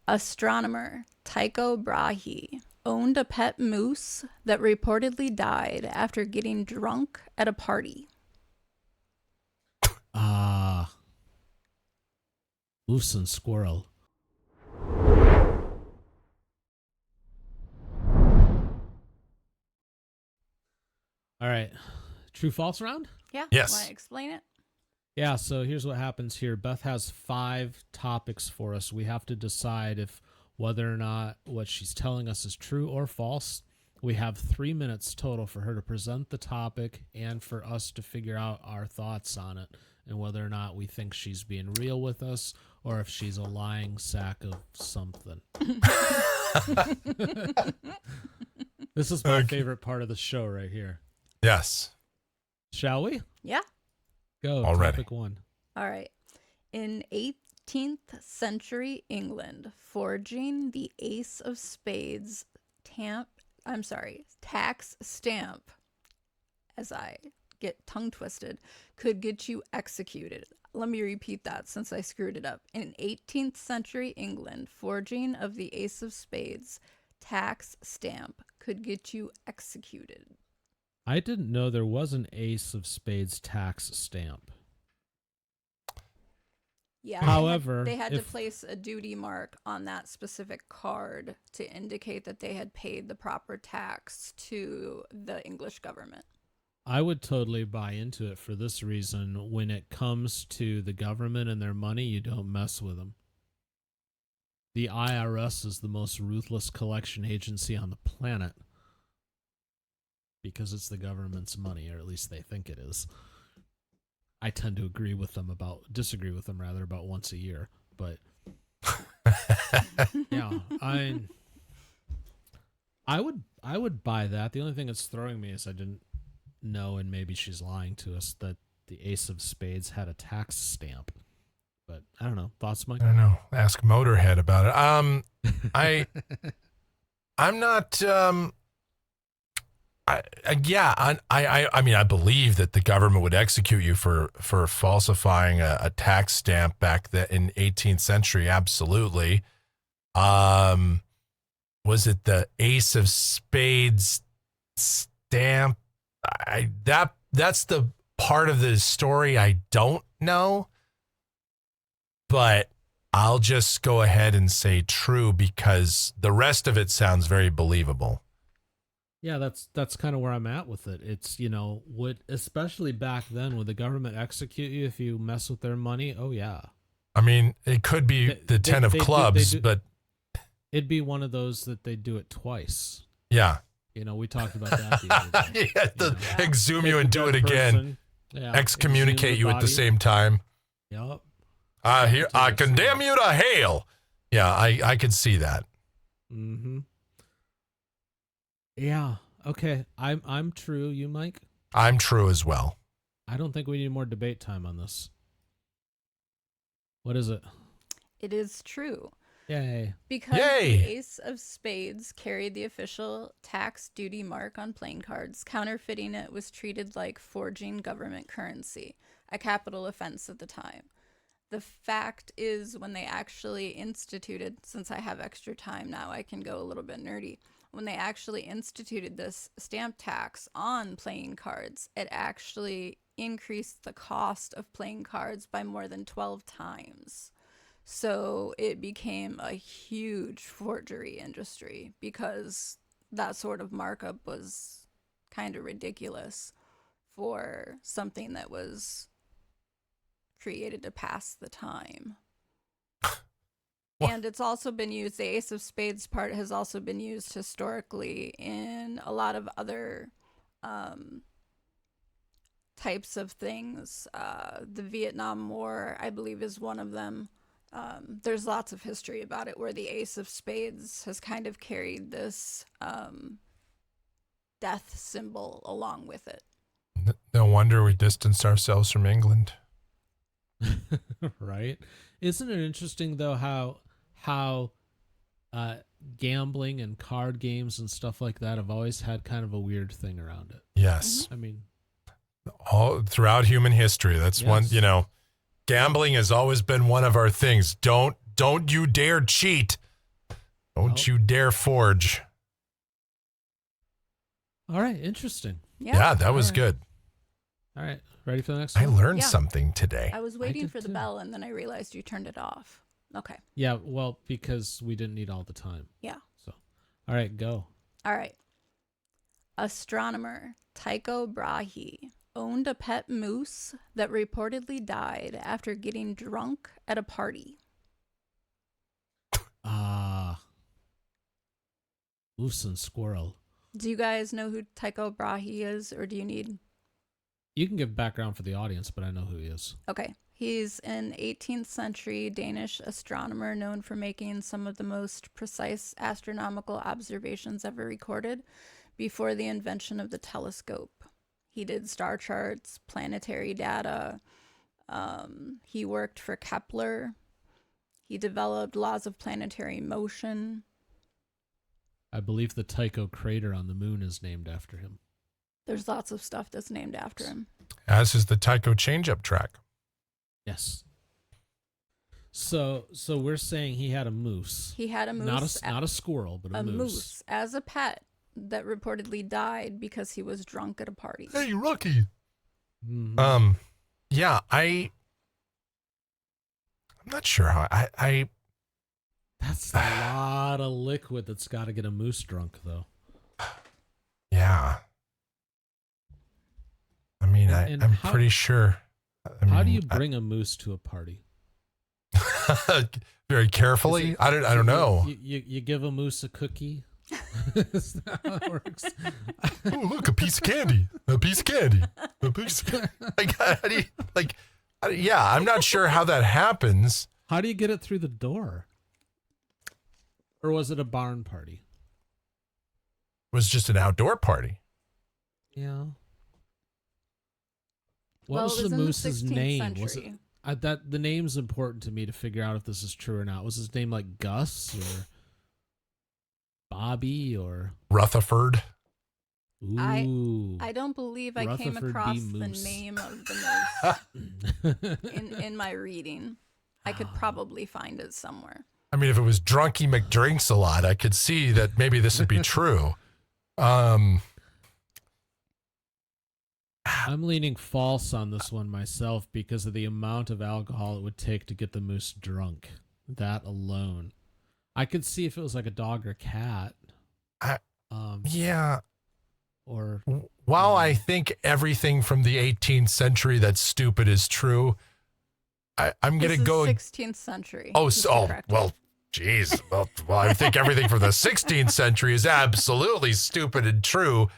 Astronomer Tycho Brahe owned a pet moose that reportedly died after getting drunk at a party. Moose and squirrel. All right. True false round? Yeah? Yes. Want to explain it? Yeah, so here's what happens here. Beth has 5 topics for us. We have to decide if whether or not what she's telling us is true or false. We have 3 minutes total for her to present the topic and for us to figure out our thoughts on it and whether or not we think she's being real with us or if she's a lying sack of something. This is my favorite part of the show right here. Yes. Shall we? Yeah. Go. Already. Topic 1. All right. In 18th century England, forging the Ace of Spades tax stamp, as I get tongue twisted, could get you executed. Let me repeat that since I screwed it up. In 18th century England, forging of the Ace of Spades tax stamp could get you executed. I didn't know there was an Ace of Spades tax stamp. Yeah. However, they had to place a duty mark on that specific card to indicate that they had paid the proper tax to the English government. I would totally buy into it for this reason. When it comes to the government and their money, you don't mess with them. The IRS is the most ruthless collection agency on the planet because it's the government's money, or at least they think it is. I tend to disagree with them about once a year, but yeah, I would buy that. The only thing that's throwing me is I didn't know, and maybe she's lying to us, that the Ace of Spades had a tax stamp. But I don't know. Thoughts, Mike? I don't know. Ask Motorhead about it. I'm not. I mean, I believe that the government would execute you for falsifying a tax stamp back in 18th century. Absolutely. Was it the Ace of Spades stamp? That's the part of the story I don't know. But I'll just go ahead and say true because the rest of it sounds very believable. Yeah, that's kind of where I'm at with it. It's, especially back then, would the government execute you if you mess with their money? Oh, yeah. I mean, it could be the 10 of clubs, but it'd be one of those that they do it twice. Yeah. We talked about that the other day. Exhume you and do it again. Yeah, excommunicate you at the same time. Yep. I condemn you to hell. Yeah, I could see that. Mm-hmm. Yeah. Okay. I'm true. You, Mike? I'm true as well. I don't think we need more debate time on this. What is it? It is true. Yay. Because the Ace of Spades carried the official tax duty mark on playing cards, counterfeiting it was treated like forging government currency, a capital offense at the time. The fact is, when they actually instituted, since I have extra time now, I can go a little bit nerdy. When they actually instituted this stamp tax on playing cards, it actually increased the cost of playing cards by more than 12 times. So it became a huge forgery industry because that sort of markup was kind of ridiculous for something that was created to pass the time. And it's also been used, the Ace of Spades part has also been used historically in a lot of other types of things. The Vietnam War, I believe, is one of them. There's lots of history about it where the Ace of Spades has kind of carried this death symbol along with it. No wonder we distanced ourselves from England. Right? Isn't it interesting, though, how gambling and card games and stuff like that have always had kind of a weird thing around it? Yes. I mean, all throughout human history, that's one, gambling has always been one of our things. Don't you dare cheat. Don't you dare forge. All right, interesting. Yeah, that was right. good. All right, ready for the next I one? learned something today. I was waiting did for the too. bell, and then I realized you turned it off. Okay. Yeah, well, because we didn't need all the time. Yeah. So, all right, go. All right. Astronomer Tycho Brahe owned a pet moose that reportedly died after getting drunk at a party. Moose and squirrel. Do you guys know who Tycho Brahe is, or do you need... You can give background for the audience, but I know who he is. Okay. He's an 18th century Danish astronomer known for making some of the most precise astronomical observations ever recorded before the invention of the telescope. He did star charts, planetary data. He worked for Kepler. He developed laws of planetary motion. I believe the Tycho crater on the moon is named after him. There's lots of stuff that's named after him. As is the Tycho change-up track. Yes. So we're saying he had a moose. He had a moose. Not a squirrel, but a moose. moose as a pet that reportedly died because he was drunk at a party. Hey, Rocky. Mhm. Yeah, I'm not sure how I That's a lot of liquid that's got to get a moose drunk, though. yeah. I mean, And I'm how- pretty sure. How do you bring a moose to a party? Very carefully? I don't know. You give a moose a cookie? Is that how it works? Oh, look, a piece of candy. A piece of candy. A piece of like, how do you, like, yeah, I'm not sure how that happens. How do you get it through the door? Or was it a barn party? It was just an outdoor party. Yeah. What Well, was it was the in the moose's 16th name? Was century. it that the name's important to me to figure out if this is true or not? Was his name like Gus or Bobby or Rutherford. Ooh? I don't believe I came Rutherford B. across the Moose. name of the moose in my reading. I could probably find it somewhere. I mean, if it was Drunky McDrinks a lot, I could see that maybe this would be true. I'm leaning false on this one myself because of the amount of alcohol it would take to get the moose drunk. That alone. I could see if it was like a dog or cat. Yeah. Or While I think everything from the 18th century that's stupid is true, I'm going to go. 16th century. Oh, just to so, correct well, geez. Well, I think everything from the 16th century is absolutely stupid and true.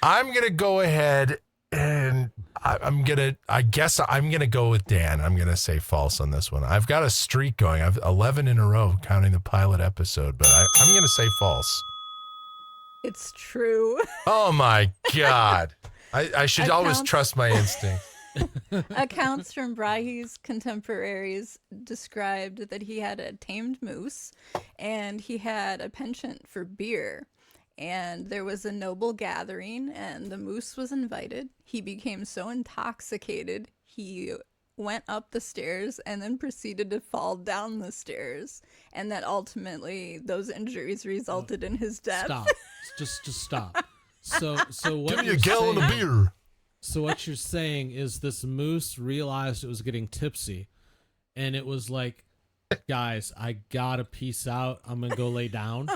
I'm going to go ahead and I guess I'm going to go with Dan. I'm going to say false on this one. I've got a streak going. I've 11 in a row counting the pilot episode, but I'm going to say false. It's true. Oh my God. I should always trust my instinct. Accounts from Brahe's contemporaries described that he had a tamed moose and he had a penchant for beer. And there was a noble gathering and the moose was invited. He became so intoxicated, he went up the stairs and then proceeded to fall down the stairs. And that ultimately those injuries resulted in his death. stop. Just stop. So what Give me you're a gallon of saying- beer. So what you're saying is this moose realized it was getting tipsy and it was like, guys, I gotta peace out. I'm gonna go lay down.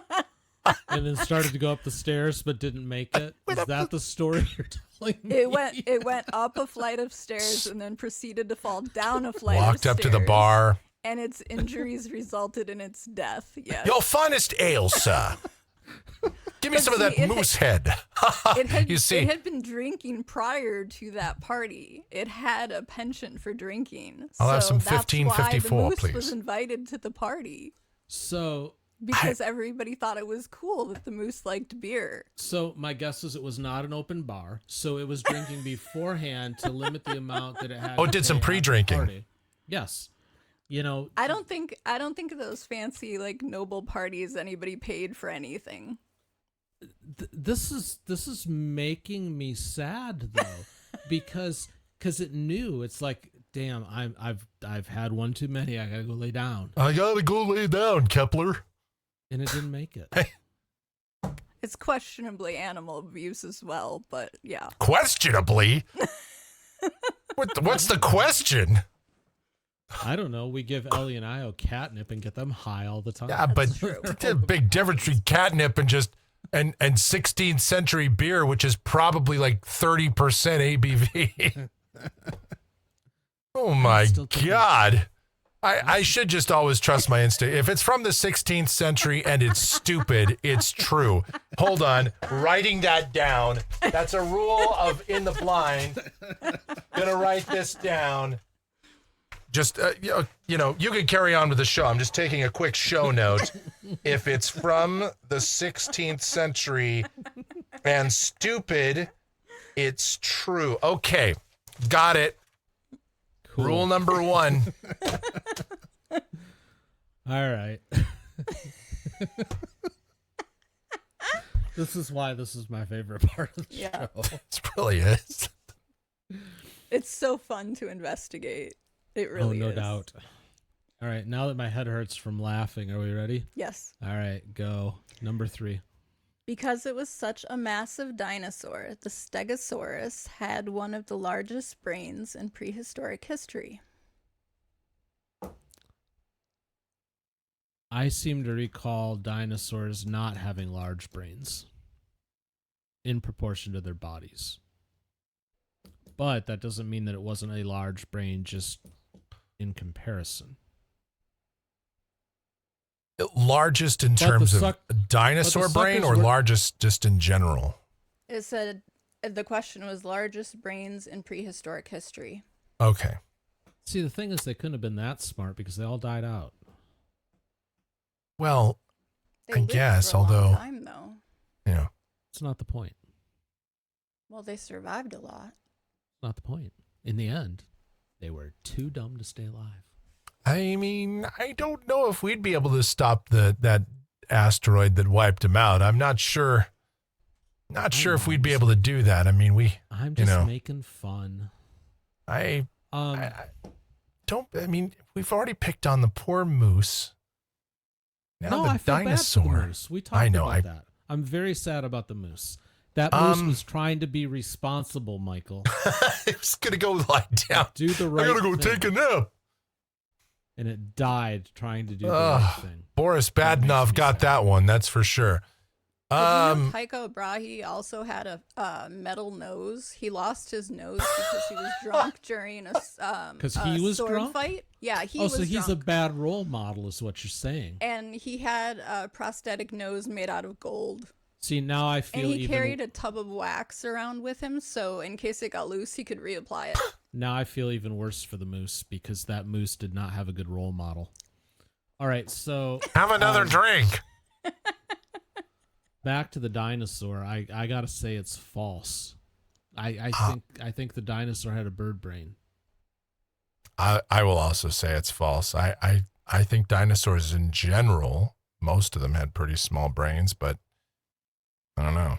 And then started to go up the stairs but didn't make it. Is that the story you're telling me? It went up a flight of stairs and then proceeded to fall down a flight of Walked stairs. up to the bar. And its injuries resulted in its death. Yes. Your finest ale, sir. Give me some of that moose head. You see, it had been drinking prior to that party. It had a penchant for drinking. I'll have some that's 1554, why the moose please. was invited to the party So because everybody thought it was cool that the moose liked beer. my guess is it was not an open bar, so it was drinking beforehand to limit the amount that it had. Oh, it to did some pay at the pre-drinking. party. Yes. You know, I don't think of those fancy like noble parties anybody paid for anything. this is making me sad though, because it knew it's like, damn, I've had one too many. I gotta go lay down. I gotta go lay down, Kepler. And it didn't make it. It's questionably animal abuse as well, but yeah. Questionably? What's the question? I don't know. We give Ellie and Io catnip and get them high all the time. Yeah, but true. there's a big difference between catnip and just and 16th century beer, which is probably like 30% ABV. Oh my God. I should just always trust my instinct. If it's from the 16th century and it's stupid, it's true. Hold on. Writing that down. That's a rule of In the Blind. Gonna write this down. Just, you can carry on with the show. I'm just taking a quick show note. If it's from the 16th century and stupid, it's true. Okay. Got it. Cool. Rule number 1. All right. This is why this is my favorite part of the Yeah. show. It really is. It's so fun to investigate. It really is. Oh, no doubt. All right. Now that my head hurts from laughing, are we ready? Yes. All right. Go. Number 3. Because it was such a massive dinosaur, the Stegosaurus had one of the largest brains in prehistoric history. I seem to recall dinosaurs not having large brains in proportion to their bodies. But that doesn't mean that it wasn't a large brain just in comparison. Largest in terms of dinosaur brain or largest just in general? It said the question was largest brains in prehistoric history. Okay. See, the thing is, they couldn't have been that smart because they all died out. Well, They I lived guess, for a long although, time, though. yeah. It's not the point. Well, they survived a lot. Not the point. In the end, they were too dumb to stay alive. I mean, I don't know if we'd be able to stop that asteroid that wiped him out. I'm not sure. Not sure if we'd be able to do that. I mean, I'm just making fun. I don't. I mean, we've already picked on the poor moose. Now I the feel dinosaur. bad for the moose. We talked about that. I'm very sad about the moose. That moose was trying to be responsible, Michael. It was gonna go lie down. Do the right I gotta go thing. take a nap. And it died trying to do the right thing. Boris Badenoff got that one, that's for sure. Did you know Tycho Brahe also had a metal nose? He lost his nose because he was drunk during a sword drunk? fight. Yeah, he was was he's drunk. a bad role model is what you're saying. And he had a prosthetic nose made out of gold. See, now I feel And he carried a tub of wax around with him, so in case it got loose, he could reapply it. Now I feel even worse for the moose because that moose did not have a good role model. All right, so have another drink. Back to the dinosaur. I gotta say it's false. I think the dinosaur had a bird brain. I will also say it's false. I think dinosaurs in general, most of them had pretty small brains, but I don't know.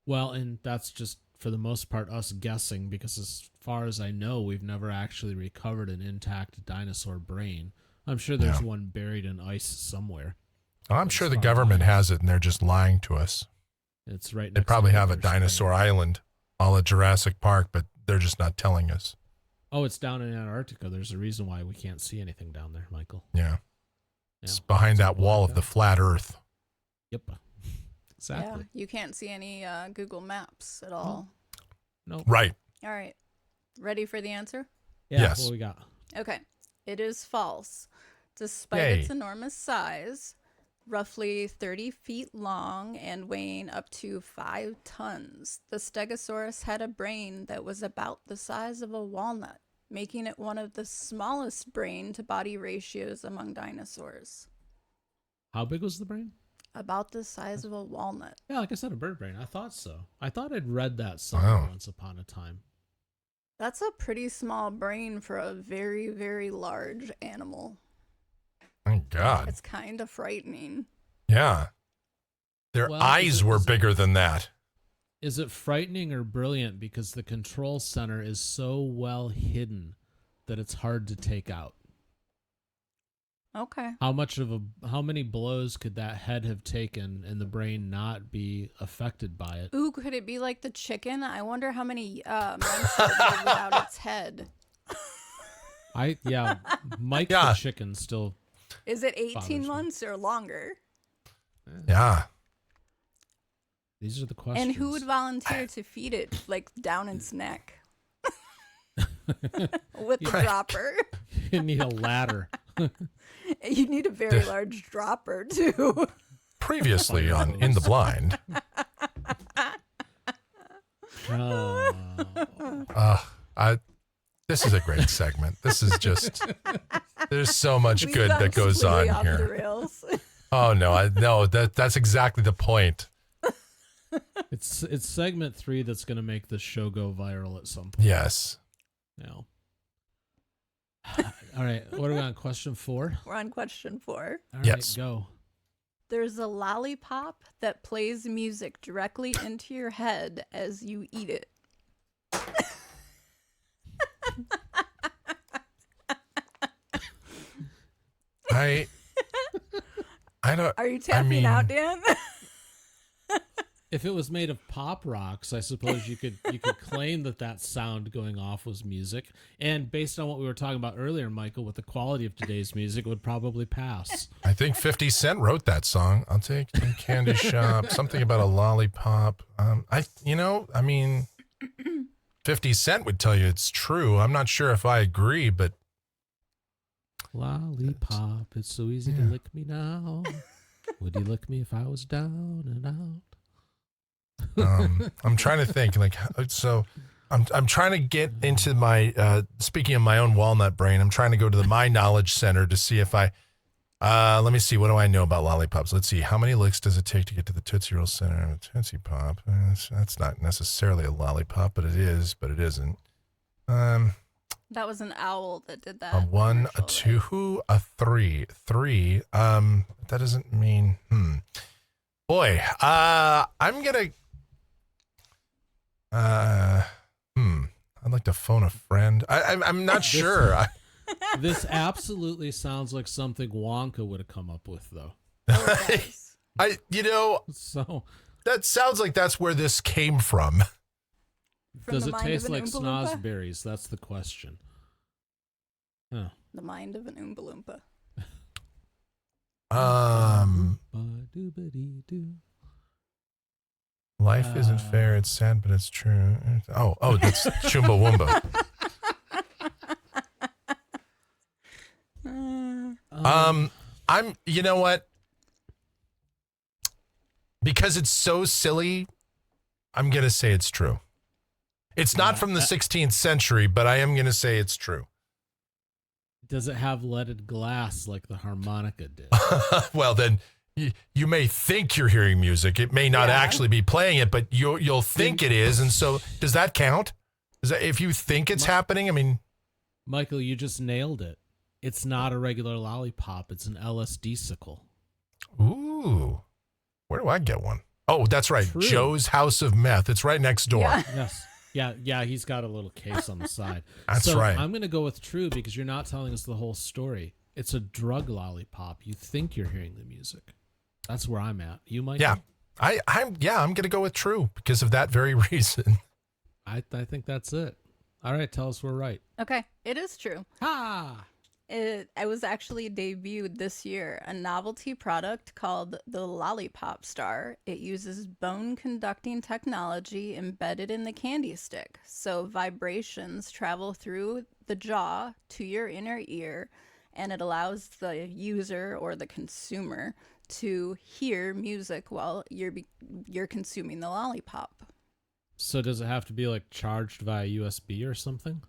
Well, and that's just for the most part us guessing because as far as I know, we've never actually recovered an intact dinosaur brain. I'm sure there's one buried in ice somewhere. I'm sure the government has it and they're just lying to us. It's right. They probably have a dinosaur island, a la Jurassic Park, but they're just not telling us. Oh, it's down in Antarctica. There's a reason why we can't see anything down there, Michael. Yeah. It's behind that wall of the flat Earth. Yep. Exactly. Yeah, you can't see any Google Maps at all. No. Right. All right. Ready for the answer? Yeah, yes. What we got? Okay. It is false. Despite its enormous size, roughly 30 feet long and weighing up to 5 tons, the Stegosaurus had a brain that was about the size of a walnut, making it one of the smallest brain-to-body ratios among dinosaurs. How big was the brain? About the size of a walnut. Yeah, like I said, a bird brain. I thought so. I thought I'd read that somewhere once upon a time. That's a pretty small brain for a very, very large animal. Thank God. It's kind of frightening. Yeah. Their eyes were bigger than that. Is it frightening or brilliant because the control center is so well hidden that it's hard to take out? Okay. How many blows could that head have taken and the brain not be affected by it? Ooh, could it be like the chicken? I wonder how many months it would live without its head. Mike Yeah. the chicken still. Is it 18 bothers me. months or longer? Yeah. These are the questions. And who would volunteer to feed it, like, down its neck? With the dropper. You need a ladder. You need a very large dropper, too. Previously on In the Blind. This is a great segment. This is just, there's so much We've good gone that goes on completely off the here. rails. Oh no, that's exactly the point. It's segment 3 that's going to make this show go viral at some point. Yes. No. All right. What are we on? Question 4? We're on question 4. All right, Yes. go. There's a lollipop that plays music directly into your head as you eat it. I don't. Are you tapping out, Dan? If it was made of pop rocks, I suppose you could claim that sound going off was music. And based on what we were talking about earlier, Michael, with the quality of today's music, it would probably pass. I think 50 Cent wrote that song. I'll take you to a candy shop. Something about a lollipop. 50 Cent would tell you it's true. I'm not sure if I agree, but Lollipop, it's so easy to lick me now. Would you lick me if I was down and out? I'm trying to think. I'm trying to get into my. Speaking of my own walnut brain, I'm trying to go to the My Knowledge Center to see if I. Let me see. What do I know about lollipops? Let's see. How many licks does it take to get to the Tootsie Roll Center? Tootsie Pop. That's not necessarily a lollipop, but it is. But it isn't. That was an owl that did that. A 1, a commercial, 2, a 3. 3. That doesn't mean. Boy. I'm gonna. I'd like to phone a friend. I'm not sure. This absolutely sounds like something Wonka would have come up with, though. Oh, it does. So, That sounds like that's where this came from. From does the it mind taste of an like Oompa Loompa? snozberries? That's the question. Huh. The mind of an Oompa Loompa. Ba-doo-ba-dee-doo. Life isn't fair. It's sad, but it's true. Oh, that's Chumbawamba. You know what? Because it's so silly, I'm going to say it's true. It's not from the 16th century, but I am going to say it's true. Does it have leaded glass like the harmonica did? Well, then you may think you're hearing music. It may not actually be playing it, but you'll think it is. And so does that count? Is that if you think it's happening? I mean, Michael, you just nailed it. It's not a regular lollipop. It's an LSD sickle. ooh, where do I get one? Oh, that's right. True. Joe's House of Meth. It's right next door. Yeah. Yes. Yeah, he's got a little case on the side. That's so right. I'm going to go with true because you're not telling us the whole story. It's a drug lollipop. You think you're hearing the music. That's where I'm at. You might. Yeah. I'm going to go with true because of that very reason. I think that's it. All right, tell us we're right. Okay, it is true. Ha! It was actually debuted this year, a novelty product called the Lollipop Star. It uses bone conducting technology embedded in the candy stick. So vibrations travel through the jaw to your inner ear, and it allows the user or the consumer to hear music while you're consuming the lollipop. So does it have to be like charged via USB or something?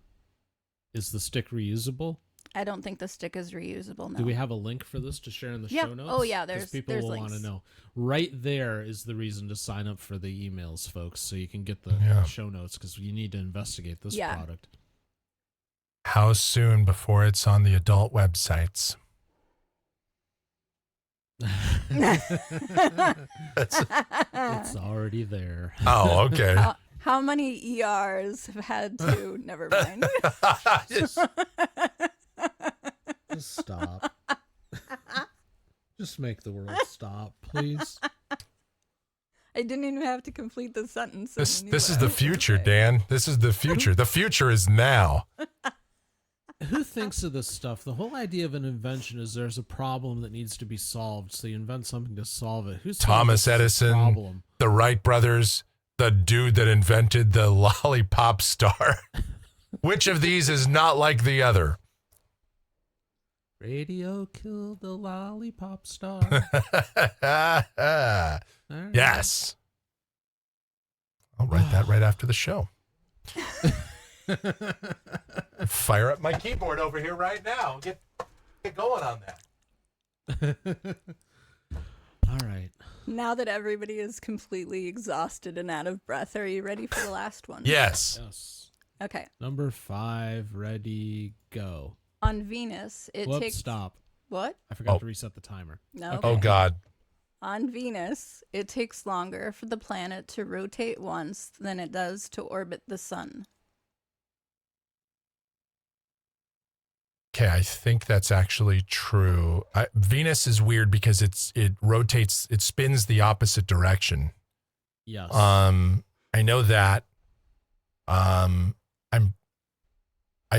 Is the stick reusable? I don't think the stick is reusable now. Do we have a link for this to share in the Yeah. show notes? Oh, yeah, 'Cause there's people will want links. to know. Right there is the reason to sign up for the emails, folks, so you can get the Yeah. show notes because you need to investigate this Yeah. product. How soon before it's on the adult websites? It's already there. Oh, okay. How many ERs have had to? Never mind. Just stop. Just make the world stop, please. I didn't even have to complete the sentence. This is the future, Dan. This is the future. The future is now. Who thinks of this stuff? The whole idea of an invention is there's a problem that needs to be solved, so you invent something to solve it. Who's Thomas Edison, problem? the Wright brothers, the dude that invented the lollipop star. Which of these is not like the other? Radio killed the lollipop star. Right. Yes. I'll write that right after the show. Fire up my keyboard over here right now. Get going on that. All right. Now that everybody is completely exhausted and out of breath, are you ready for the last one? Yes. Yes. Okay. Number 5, ready, go. On Venus, it Whoops, takes... stop. What? I forgot to reset the timer. No. Okay. Oh, God. On Venus, it takes longer for the planet to rotate once than it does to orbit the sun. Okay, I think that's actually true. Venus is weird because it rotates, it spins the opposite direction. Yes. I know that. I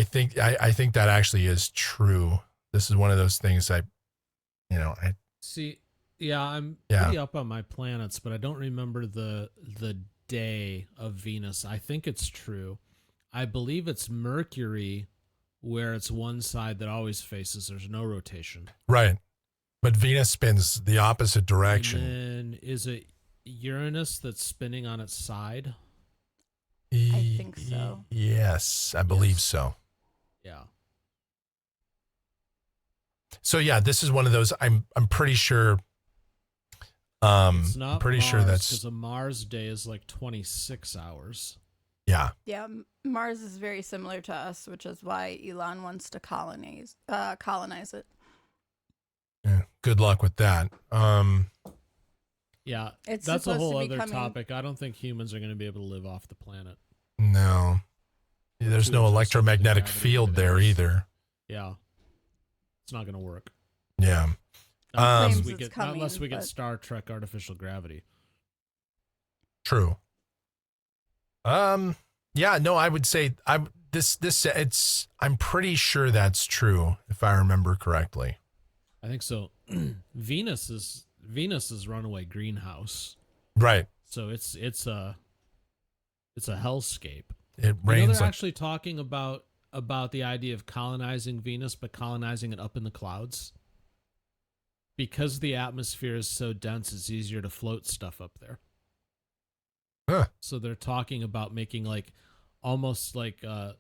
think that actually is true. This is one of those things I See, yeah, I'm pretty up on my planets, but I don't remember the day of Venus. I think it's true. I believe it's Mercury, where it's one side that always faces. There's no rotation. Right. But Venus spins the opposite direction. And then is it Uranus that's spinning on its side? I think so. Yes, I believe so. Yeah. So yeah, this is one of those. I'm pretty sure. It's not I'm pretty Mars, sure that's because a Mars day is like 26 hours. yeah. Yeah, Mars is very similar to us, which is why Elon wants to colonize it. Yeah. Good luck with that. Yeah, It's that's a supposed whole to be other coming- topic. I don't think humans are going to be able to live off the planet. No. There's Too no interested in electromagnetic gravity field there today. either. Yeah, it's not going to work. Yeah. Not Claims unless we it's get, coming, not unless we get but- Star Trek artificial gravity. True. Yeah, no, I would say I'm pretty sure that's true if I remember correctly. I think so. Venus is runaway greenhouse, Right. so it's a hellscape. It You know, rains they're like actually talking about the idea of colonizing Venus, but colonizing it up in the clouds. Because the atmosphere is so dense, it's easier to float stuff up there. Huh. So they're talking about making like almost like a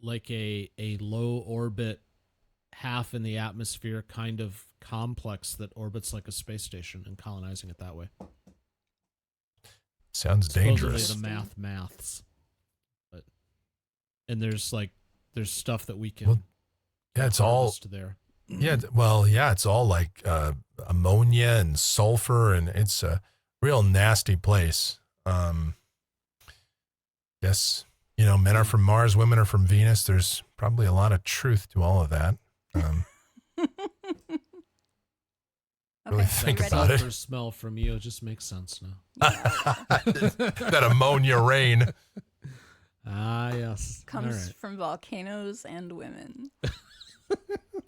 low orbit, half in the atmosphere kind of complex that orbits like a space station and colonizing it that way. sounds dangerous. Supposedly the maths. But and there's stuff that we can Yeah, it's all harvest there. it's all like ammonia and sulfur, and it's a real nasty place. Yes, men are from Mars, women are from Venus. There's probably a lot of truth to all of that. Really think you about ready? it. Sulfur smell from you, it just makes sense now. That ammonia rain. Ah, yes. Comes All right. from volcanoes and women.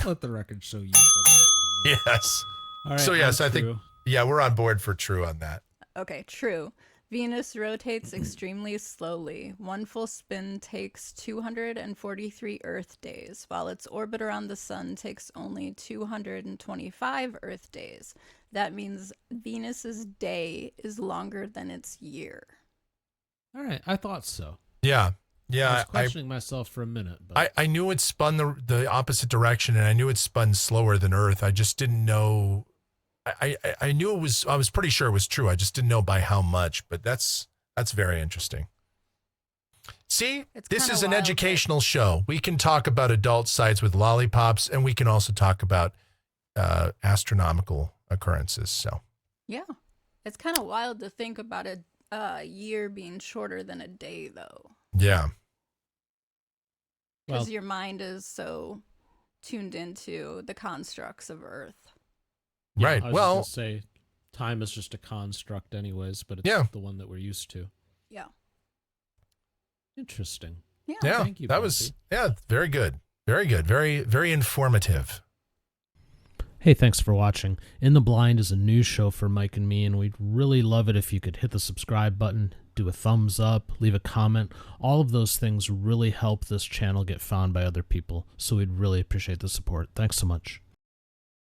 Let the record show you said that. Yes. All right, So, yes, I'm I think- through. Yeah, we're on board for true on that. Okay, true. Venus rotates extremely slowly. One full spin takes 243 Earth days, while its orbit around the sun takes only 225 Earth days. That means Venus's day is longer than its year. All right, I thought so. Yeah. I Yeah. was questioning myself for a minute, but I knew it spun the opposite direction, and I knew it spun slower than Earth. I just didn't know. I knew it was. I was pretty sure it was true. I just didn't know by how much. But that's very interesting. See, It's this kinda is an wild, educational show. We can talk about adult sites with lollipops, and we can also talk about astronomical occurrences. So Yeah. It's kind of wild to think about a year being shorter than a day, though. yeah, Because Well- your mind is so tuned into the constructs of Earth. Yeah, Right. I was Well, just gonna say time is just a construct anyways, but it's Yeah. the one that we're used to. Yeah. Interesting. Yeah. yeah, Thank you, that was Buffy. very good. Very good. Very, very informative. Hey, thanks for watching. In the Blind is a news show for Mike and me, and we'd really love it if you could hit the subscribe button, do a thumbs up, leave a comment. All of those things really help this channel get found by other people, so we'd really appreciate the support. Thanks so much.